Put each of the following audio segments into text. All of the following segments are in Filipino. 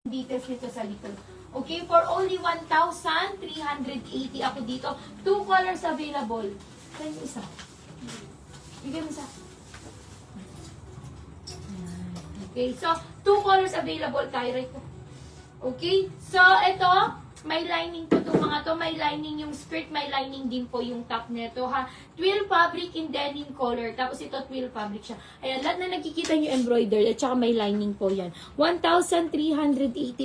details nito sa likod. Okay, for only 1,380 ako dito. 2 colors available. Saan yung isa? Bigyan mo isa. Okay, so 2 colors available tayo right ko. Okay, so ito, may lining po itong mga to. May lining yung skirt, may lining din po yung top nito ha. Twill fabric in denim color. Tapos ito twill fabric siya. Ayan, lahat na nakikita nyo embroidered at saka may lining po yan. 1,380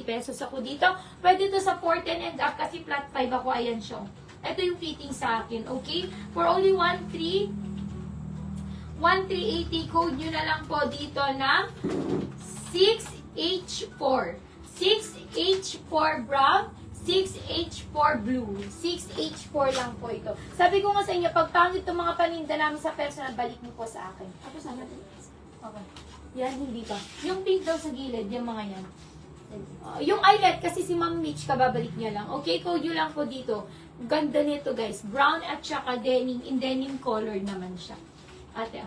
pesos ako dito. Pwede ito sa 410 and up kasi flat 5 ako. Ayan siya. Ito yung fitting sa akin. Okay? For only 1,380 code nyo na lang po dito na 6H4. 6H4 brown, 6H4 blue. 6H4 lang po ito. Sabi ko nga sa inyo, pag pangit itong mga paninda namin sa personal, balik niyo po sa akin. Ako sana. Okay. Yan, hindi pa. Yung pink daw sa gilid, yung mga yan. Yung eyelet, kasi si Ma'am Mitch, kababalik niya lang. Okay, code nyo lang po dito. Ganda nito guys. Brown at saka denim. In denim color naman siya. Ate,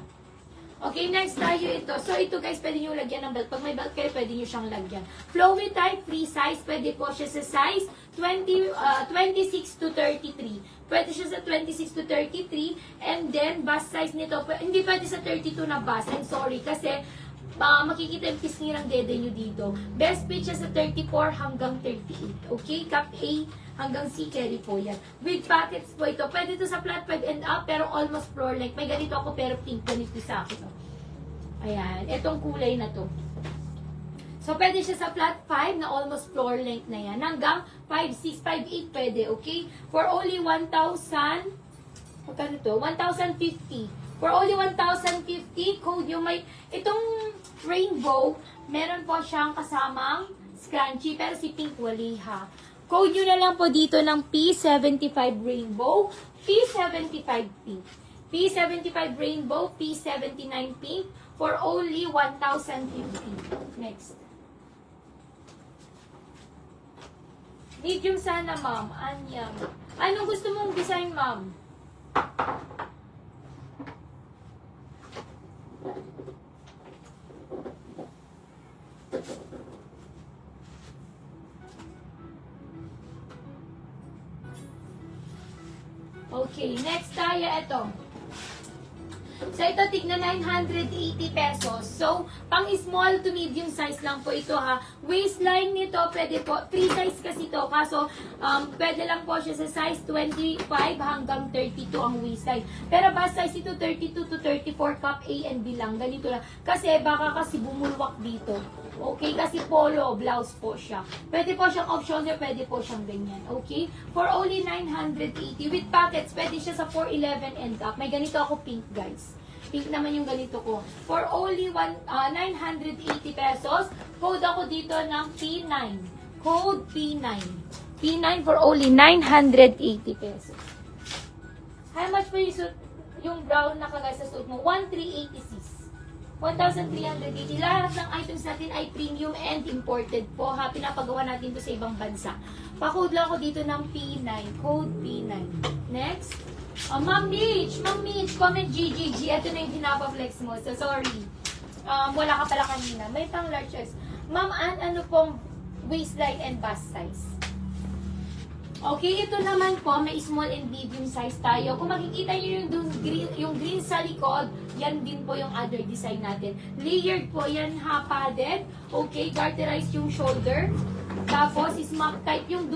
okay, next tayo ito. So, ito guys, pwede nyo lagyan ng belt. Pag may belt kayo, pwede nyo siyang lagyan. Flowy type, free size. Pwede po siya sa size 26 to 33. Pwede siya sa 26 to 33. And then, bust size nito, hindi pwede sa 32 na bust. I'm sorry, kasi makikita yung pisngi ng dede nyo dito. Best fit siya sa 34 hanggang 38. Okay, cup A hanggang C carry po yan. With pockets po ito. Pwede ito sa flat 5 and up, pero almost floor length. May ganito ako, pero pink ganito sa akin. Ayan, itong kulay na to. So, pwede siya sa flat 5 na almost floor length na yan. Hanggang 5, 6, 5, 8 pwede, okay? For only 1,000, magkano to? 1,050. For only 1,050, code yung may, itong rainbow, meron po siyang kasamang scrunchie, pero si pink wali ha. Code nyo na lang po dito ng P75 rainbow, P75 pink. P75 rainbow, P79 pink, for only 1,050. Next. Medium sana, ma'am. Anyang. Anong gusto mong design, ma'am? Okay, next tayo ito. So, ito, tigna 980 pesos. So, pang small to medium size lang po ito ha. Waistline nito, pwede po, free size kasi ito. Kaso, pwede lang po siya sa size 25 hanggang 32 ang waistline. Pero bust size ito, 32 to 34 cup A and B lang. Ganito lang. Kasi, baka kasi bumulwak dito. Okay, kasi polo, blouse po siya. Pwede po siyang off-shoulder, pwede po siyang ganyan. Okay? For only 980. With pockets, pwede siya sa 411 and up. May ganito ako pink, guys. Pink naman yung ganito ko. For only 980 pesos, code ako dito ng P9. Code P9. P9 for only 980 pesos. How much po yung brown na kagaya sa suit mo? 1,386. 1,380. Lahat ng items natin ay premium and imported po ha. Pinapagawa natin to sa ibang bansa. Pa-code lang ako dito ng P9. Code P9. Next. Ma'am Mitch, comment GGG. Ito na yung pinapa-flex mo. So, sorry. Wala ka pala kanina. May pang large size. Ma'am Ann, ano pong waistline and bust size? Okay, ito naman po, may small and medium size tayo. Kung makikita nyo yung green sa likod, yan din po yung other design natin. Layered po yan ha, padded. Okay, garterized yung shoulder. Tapos, smock type yung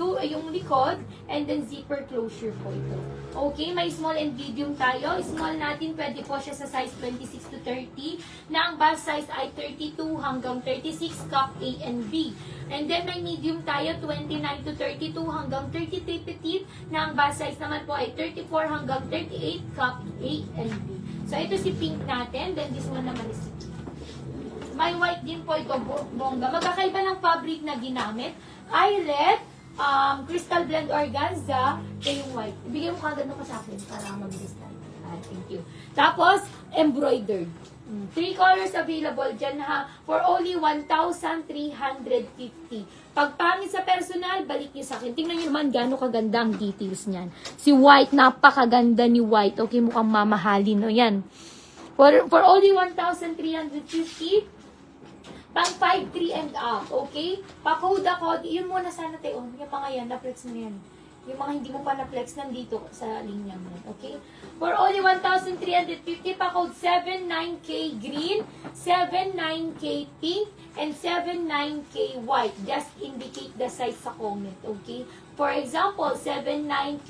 likod. And then, zipper closure po ito. Okay, may small and medium tayo. Small natin, pwede po siya sa size 26 to 30. Na ang bust size ay 32 hanggang 36, cup A and B. And then, may medium tayo, 29 to 32 hanggang 33 petite. Na ang bust size naman po ay 34 hanggang 38, cup A and B. So, ito si pink natin. Then, this one naman is si pink. May white din po ito, bongga. Magkakaiba ng fabric na ginamit. Eyelet, crystal blend organza, ito yung white. Ibigay mo kagad ka sa akin para mabilis na. Thank you. Tapos, embroidered. 3 colors available dyan ha. For only 1,350. Pag pangit sa personal, balik niyo sa akin. Tingnan niyo naman gaano kaganda ang details niyan. Si white, napakaganda ni white. Okay, mukhang mamahalin no yan. For only 1,350, pang 5'3" and up, okay? Pa-code ako, yun muna sana tayo, yung mga yan, na-flex mo yan. Yung mga hindi mo pa na-flex, nandito sa linya mo, okay? For only 1,350, pa-code 79K green, 79K pink, and 79K white. Just indicate the size sa comment, okay? For example, 79K